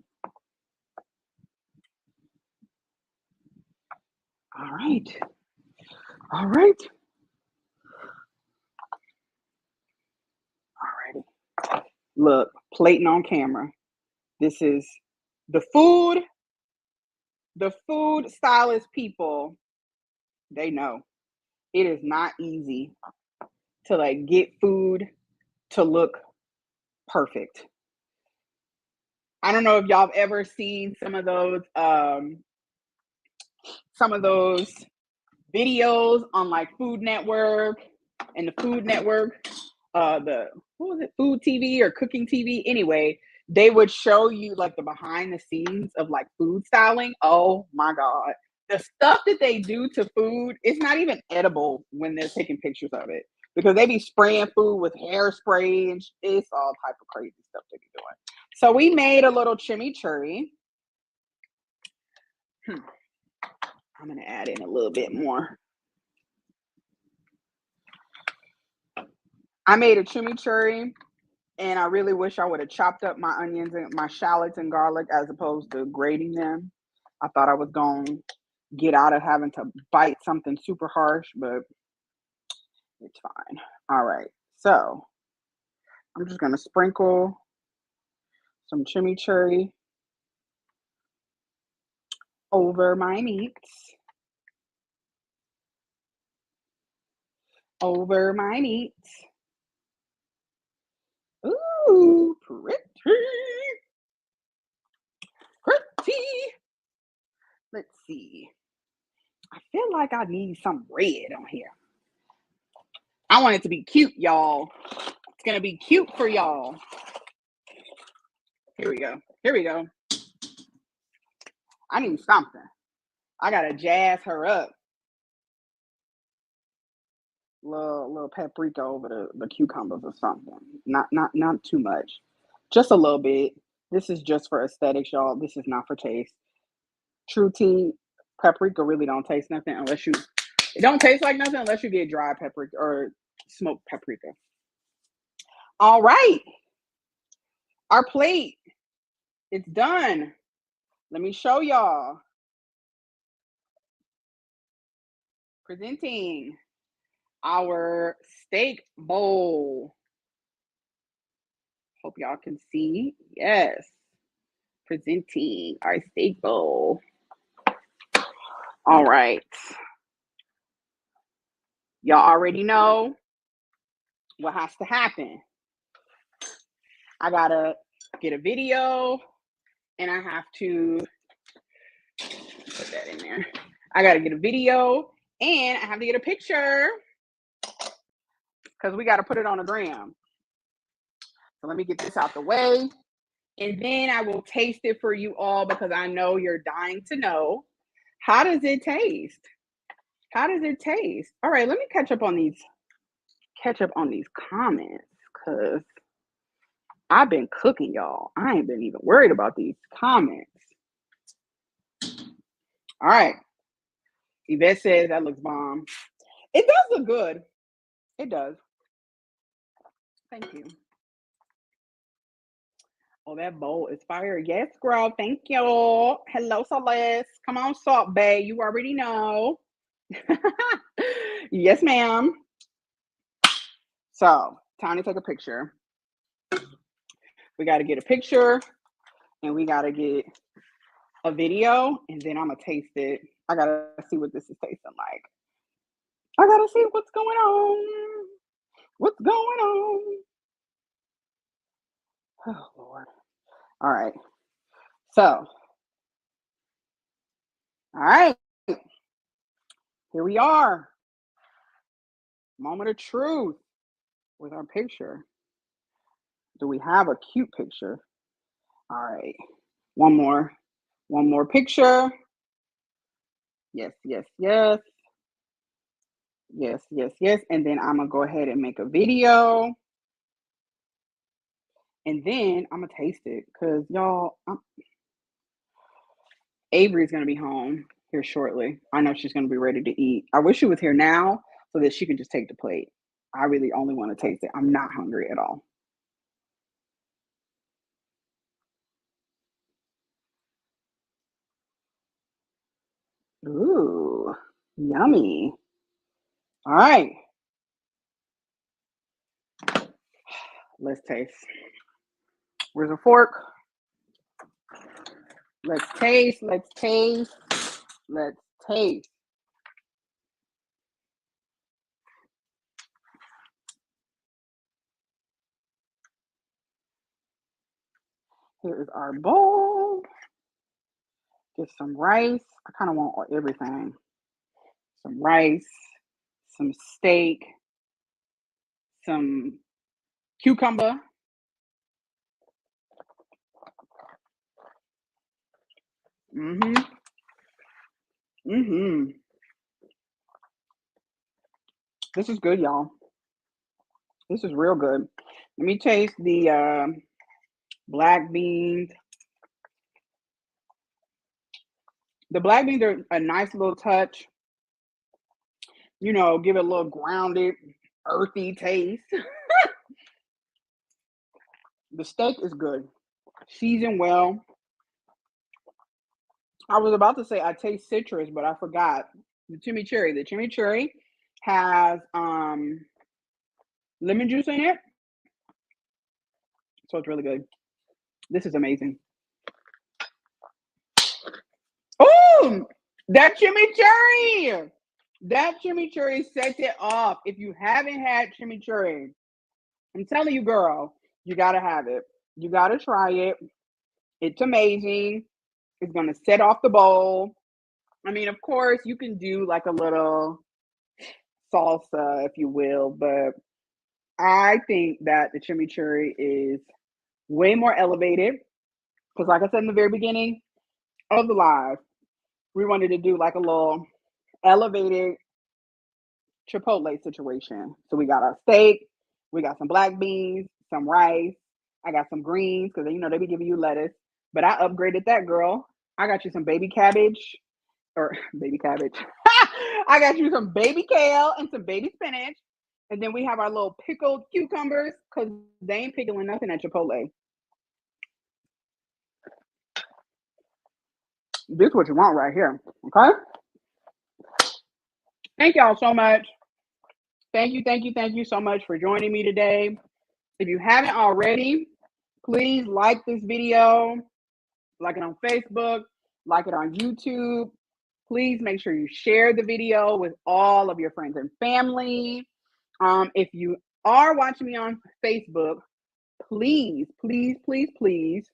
All right. All right. All righty. Look, plating on camera. This is the food stylist people. They know it is not easy to like get food to look perfect. I don't know if y'all have ever seen some of those videos on like Food Network and the Food Network, Food TV or Cooking TV? Anyway, they would show you like the behind the scenes of like food styling. Oh my God. The stuff that they do to food, it's not even edible when they're taking pictures of it because they be spraying food with hairspray and it's all type of crazy stuff they be doing. So we made a little chimichurri. I'm going to add in a little bit more. I made a chimichurri, and I really wish I would have chopped up my onions and my shallots and garlic as opposed to grating them. I thought I was going to get out of having to bite something super harsh, but it's fine. All right, so I'm just going to sprinkle some chimichurri over my meats. Over my meats. Ooh, pretty. Pretty. Let's see. I feel like I need some red on here. I want it to be cute, y'all. It's going to be cute for y'all. Here we go. Here we go. I need something. I got to jazz her up. Little paprika over the cucumbers or something. Not too much. Just a little bit. This is just for aesthetics, y'all. This is not for taste. True tea, paprika really don't taste nothing unless you, it don't taste like nothing unless you get dry paprika or smoked paprika. All right. Our plate, it's done. Let me show y'all. Presenting our steak bowl. Hope y'all can see. Yes. Presenting our steak bowl. All right. Y'all already know what has to happen. I gotta get a video and I have to put that in there. I gotta get a video and I have to get a picture because we gotta put it on the gram. So let me get this out the way. And then I will taste it for you all because I know you're dying to know. How does it taste? How does it taste? All right, let me catch up on these comments because I've been cooking, y'all. I ain't been even worried about these comments. All right. Yvette says that looks bomb. It does look good. It does. Thank you. Oh, that bowl is fire. Yes, girl. Thank you. Hello, Celeste. Come on, Salt Bay. You already know. Yes, ma'am. So, time to take a picture. We got to get a picture and we got to get a video and then I'm going to taste it. I got to see what this is tasting like. I got to see what's going on. What's going on? Oh, Lord. All right. So, all right. Here we are. Moment of truth with our picture. Do we have a cute picture? All right. One more. One more picture. Yes, yes, yes. Yes, yes, yes. And then I'm going to go ahead and make a video. And then I'm going to taste it because, y'all, Avery's going to be home here shortly. I know she's going to be ready to eat. I wish she was here now so that she could just take the plate. I really only want to taste it. I'm not hungry at all. Ooh, yummy. All right, let's taste. Where's a fork? Let's taste. Let's taste. Let's taste. Here is our bowl. Get some rice. I kind of want everything. Some rice, some steak, some cucumber. Mm-hmm. Mm-hmm. This is good, y'all. This is real good. Let me taste the black beans. The black beans are a nice little touch. You know, give it a little grounded, earthy taste. The steak is good. Seasoned well. I was about to say I taste citrus, but I forgot. The chimichurri. The chimichurri has lemon juice in it. So it's really good. This is amazing. Oh, that chimichurri! That chimichurri sets it off. If you haven't had chimichurri, I'm telling you, girl, you gotta have it. You gotta try it. It's amazing. It's gonna set off the bowl. I mean, of course, you can do like a little salsa, if you will, but I think that the chimichurri is way more elevated because, like I said in the very beginning of the live, we wanted to do like a little elevated Chipotle situation. So we got our steak, we got some black beans, some rice. I got some greens because you know they be giving you lettuce, but I upgraded that, girl. I got you some baby cabbage or baby cabbage. I got you some baby kale and some baby spinach. And then we have our little pickled cucumbers because they ain't pickling nothing at Chipotle. This is what you want right here. Okay. Thank y'all so much. Thank you, thank you, thank you so much for joining me today. If you haven't already, please like this video, like it on Facebook, like it on YouTube. Please make sure you share the video with all of your friends and family. If you are watching me on Facebook, please, please, please, please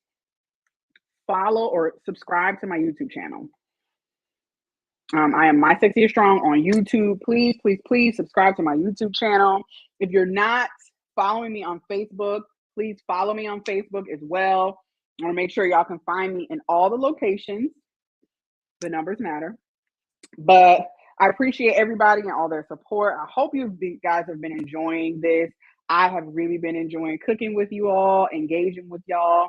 follow or subscribe to my YouTube channel. I am My Sexy is Strong on YouTube. Please, please, please subscribe to my YouTube channel. If you're not following me on Facebook, please follow me on Facebook as well. I want to make sure y'all can find me in all the locations. The numbers matter. But I appreciate everybody and all their support. I hope you guys have been enjoying this. I have really been enjoying cooking with you all, engaging with y'all.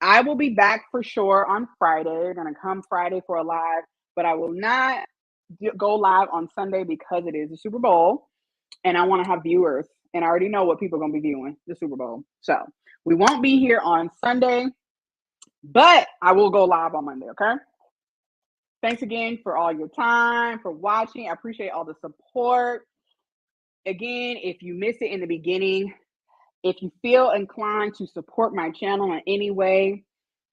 I will be back for sure on Friday. We're going to come Friday for a live, but I will not go live on Sunday because it is the Super Bowl and I want to have viewers. And I already know what people are going to be viewing the Super Bowl. So we won't be here on Sunday, but I will go live on Monday. Okay. Thanks again for all your time, for watching. I appreciate all the support. Again, if you missed it in the beginning, if you feel inclined to support my channel in any way,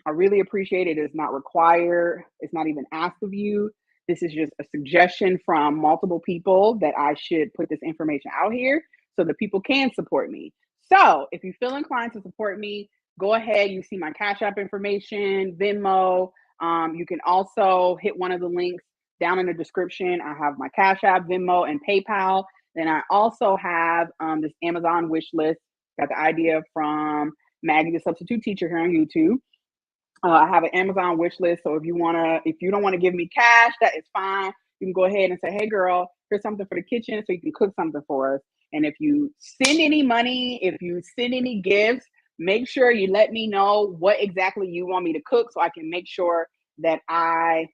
I really appreciate it. It's not required. It's not even asked of you. This is just a suggestion from multiple people that I should put this information out here so that people can support me. So if you feel inclined to support me, go ahead. You see my Cash App information, Venmo. You can also hit one of the links down in the description, I have my Cash App, Venmo, and PayPal. Then I also have this Amazon wish list. Got the idea from Maggie, the substitute teacher here on YouTube. I have an Amazon wish list. So if you don't want to give me cash, that is fine. You can go ahead and say, hey girl, here's something for the kitchen so you can cook something for us. And if you send any money, if you send any gifts, make sure you let me know what exactly you want me to cook so I can make sure that I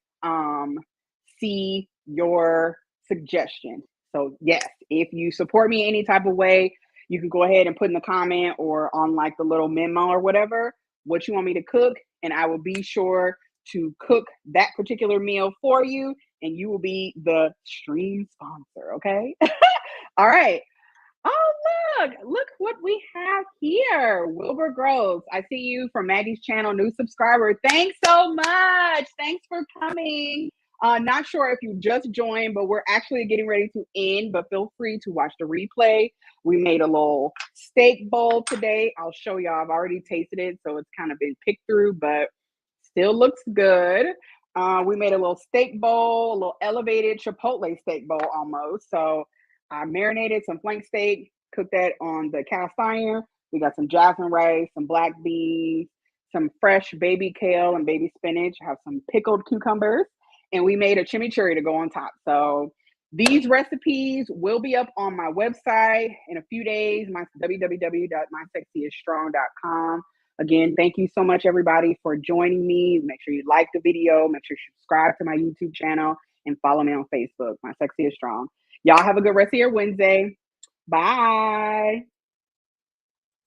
see your suggestion. So yes, if you support me any type of way, you can go ahead and put in the comment or on like the little memo or whatever what you want me to cook, and I will be sure to cook that particular meal for you, and you will be the stream sponsor. Okay. All right. Oh, look what we have here. Wilbur Groves. I see you from Maggie's channel, new subscriber. Thanks so much. Thanks for coming. Not sure if you just joined, but we're actually getting ready to end, but feel free to watch the replay. We made a little steak bowl today. I'll show y'all. I've already tasted it, so it's kind of been picked through, but still looks good. We made a little steak bowl, a little elevated Chipotle steak bowl almost. So I marinated some flank steak, cooked that on the cast iron. We got some jasmine rice, some black beans, some fresh baby kale and baby spinach. I have some pickled cucumbers, and we made a chimichurri to go on top. So these recipes will be up on my website in a few days, my www.mysexyisstrong.com. Again, thank you so much, everybody, for joining me. Make sure you like the video. Make sure you subscribe to my YouTube channel and follow me on Facebook. My Sexy is Strong. Y'all have a good rest of your Wednesday. Bye.